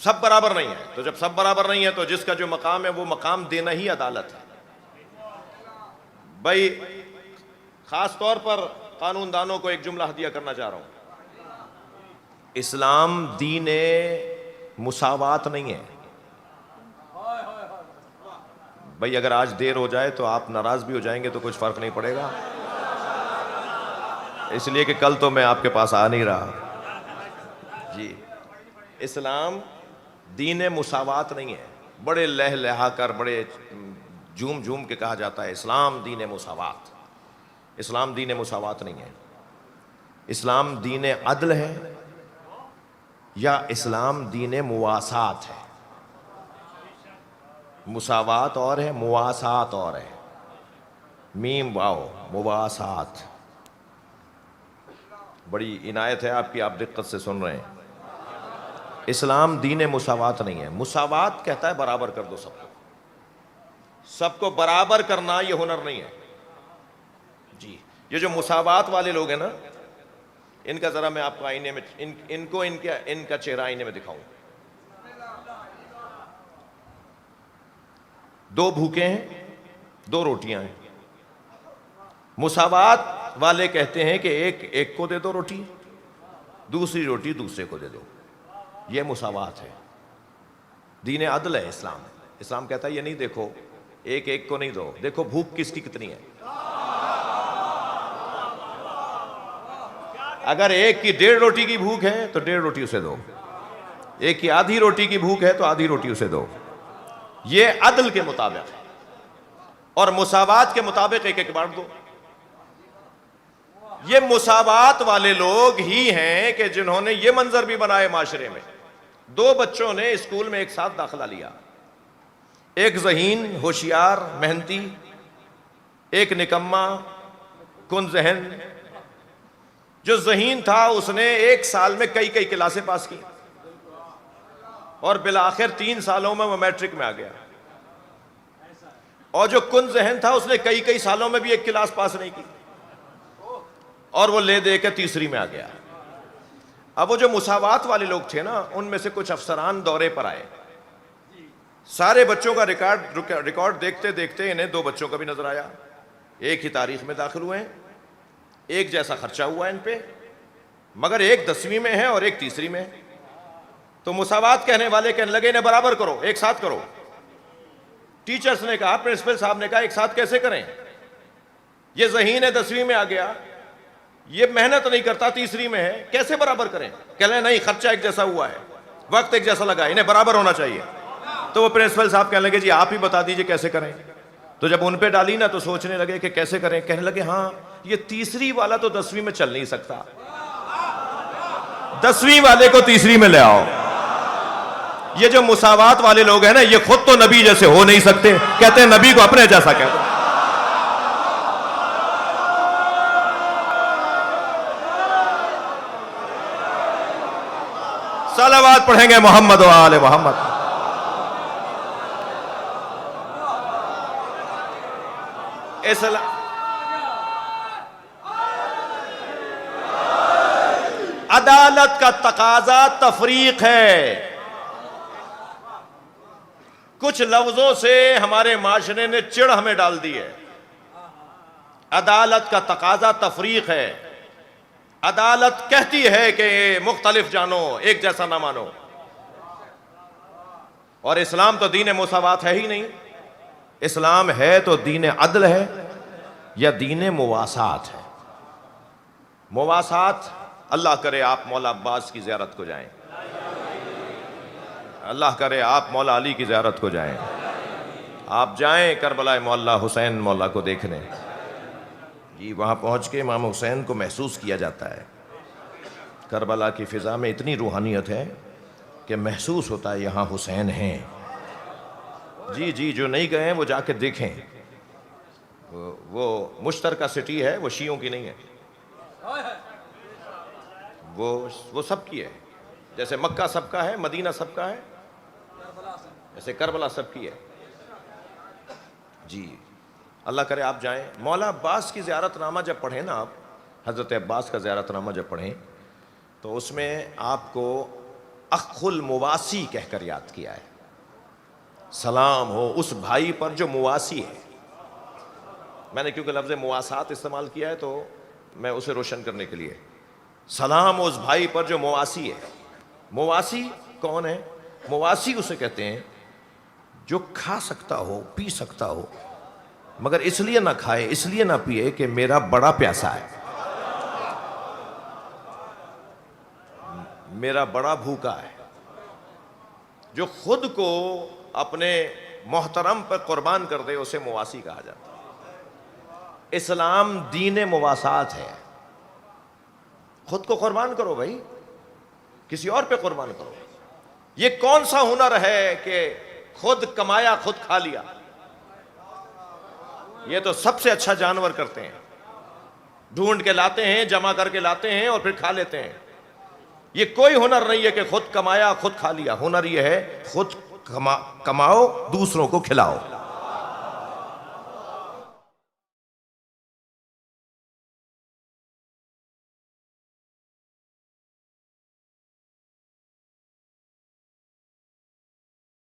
सब बराबर नहीं है। तो जब सब बराबर नहीं है तो जिसका जो मकाम है वो मकाम देना ही अदालत है भाई। खास तौर पर कानूनदानों को एक जुमला हदिया करना चाह रहा हूं, इस्लाम दीने मुसावात नहीं है भाई। अगर आज देर हो जाए तो आप नाराज भी हो जाएंगे तो कुछ फर्क नहीं पड़ेगा, इसलिए कि कल तो मैं आपके पास आ नहीं रहा जी। इस्लाम दीन मुसावात नहीं है। बड़े लह लहा कर, बड़े झूम झूम के कहा जाता है इस्लाम दीन मुसावात। इस्लाम दीन मुसावात नहीं है। इस्लाम दीन अदल है या इस्लाम दीन मुवासात है। मुसावात और है, मुवासात और है। मीम वाओ, मुवासात। बड़ी इनायत है आपकी, आप दिक्कत से सुन रहे हैं। इस्लाम दीन मुसावात नहीं है। मुसावात कहता है बराबर कर दो सबको। सबको बराबर करना ये हुनर नहीं है जी। ये जो मुसावात वाले लोग हैं ना, इनका जरा मैं आपको आईने में इनका चेहरा आईने में दिखाऊं। दो भूखे हैं, दो रोटियां हैं। मुसावात वाले कहते हैं कि एक को दे दो रोटी, दूसरी रोटी दूसरे को दे दो। यह मुसावात है। दीन अदल है इस्लाम। इस्लाम कहता है ये नहीं देखो एक को नहीं दो, देखो भूख किसकी कितनी है। अगर एक की 1.5 रोटी की भूख है तो 1.5 रोटी उसे दो, एक की आधी रोटी की भूख है तो आधी रोटी उसे दो। यह अदल के मुताबिक है। और मुसावात के मुताबिक एक बांट दो। ये मुसावात वाले लोग ही हैं कि जिन्होंने ये मंजर भी बनाए माशरे में। दो बच्चों ने स्कूल में एक साथ दाखिला लिया, एक ज़हीन होशियार मेहनती, एक निकम्मा कुनज़हन। जो ज़हीन था उसने एक साल में कई कई क्लासें पास की और बिलाखिर 3 सालों में वो मैट्रिक में आ गया। और जो कुनज़हन था उसने कई कई सालों में भी एक क्लास पास नहीं की और वो ले दे के तीसरी में आ गया। अब वो जो मुसावात वाले लोग थे ना, उनमें से कुछ अफसरान दौरे पर आए। सारे बच्चों का रिकॉर्ड देखते देखते इन्हें 2 बच्चों का भी नजर आया। एक ही तारीख में दाखिल हुए हैं, एक जैसा खर्चा हुआ इन पे, मगर एक 10वीं में है और एक तीसरी में है। तो मुसावात कहने वाले कहने लगे इन्हें बराबर करो, एक साथ करो। टीचर्स ने कहा, प्रिंसिपल साहब ने कहा एक साथ कैसे करें, ये ज़हीन है 10वीं में आ गया, ये मेहनत नहीं करता तीसरी में है, कैसे बराबर करें। कह रहे नहीं, खर्चा एक जैसा हुआ है, वक्त एक जैसा लगा, इन्हें बराबर होना चाहिए। तो वो प्रिंसिपल साहब कहने लगे जी आप ही बता दीजिए कैसे करें। तो जब उन पे डाली ना तो सोचने लगे कि कैसे करें। कहने लगे हाँ, ये तीसरी वाला तो 10वीं में चल नहीं सकता, 10वीं वाले को तीसरी में ले आओ। ये जो मुसावात वाले लोग हैं ना, ये खुद तो नबी जैसे हो नहीं सकते, कहते हैं नबी को अपने जैसा कहते हैं। सलावत पढ़ेंगे मोहम्मद व आले मोहम्मद। अदालत का तकाजा तफरीक है। कुछ लफ्जों से हमारे माशरे ने चिढ़ हमें डाल दी है। अदालत का तकाजा तफरीक है। अदालत कहती है कि मुख्तलिफ जानो, एक जैसा ना मानो। और इस्लाम तो दीन मुसावात है ही नहीं। इस्लाम है तो दीन अदल है या दीन मुवासात है। मुवासात, अल्लाह करे आप मौला अब्बास की ज़ियारत को जाएं, अल्लाह करे आप मौला अली की ज़ियारत को जाएं, आप जाएं करबला मौला हुसैन मौला को देखने जी। वहाँ पहुँच के इमाम हुसैन को महसूस किया जाता है। करबला की फ़िज़ा में इतनी रूहानियत है कि महसूस होता है यहाँ हुसैन हैं जी। जी, जो नहीं गए हैं वो जाके देखें। वो मुश्तरका सिटी है, वो शियों की नहीं है, वो सबकी है। जैसे मक्का सबका है, मदीना सबका है, ऐसे करबला सबकी है जी। अल्लाह करे आप जाएं। मौला अब्बास की ज़ियारतनामा जब पढ़ें ना आप, हज़रत अब्बास का ज़ियारतनामा जब पढ़ें तो उसमें आपको अखुल मुवासी कहकर याद किया है। सलाम हो उस भाई पर जो मुवासी है। मैंने क्योंकि लफ्ज़ मुवासात इस्तेमाल किया है तो मैं उसे रोशन करने के लिए, सलाम हो उस भाई पर जो मुवासी है। मुवासी कौन है? मुवासी उसे कहते हैं जो खा सकता हो, पी सकता हो, मगर इसलिए ना खाए, इसलिए ना पिए कि मेरा बड़ा प्यासा है, मेरा बड़ा भूखा है। जो खुद को अपने मोहतरम पर कुर्बान कर दे उसे मुवासी कहा जाता है। इस्लाम दीन मुवासात है। खुद को कुर्बान करो भाई, किसी और पे कुर्बान करो। ये कौन सा हुनर है कि खुद कमाया खुद खा लिया? ये तो सबसे अच्छा जानवर करते हैं, ढूंढ के लाते हैं, जमा करके लाते हैं और फिर खा लेते हैं। ये कोई हुनर नहीं है कि खुद कमाया खुद खा लिया। हुनर ये है खुद कमाओ, दूसरों को खिलाओ।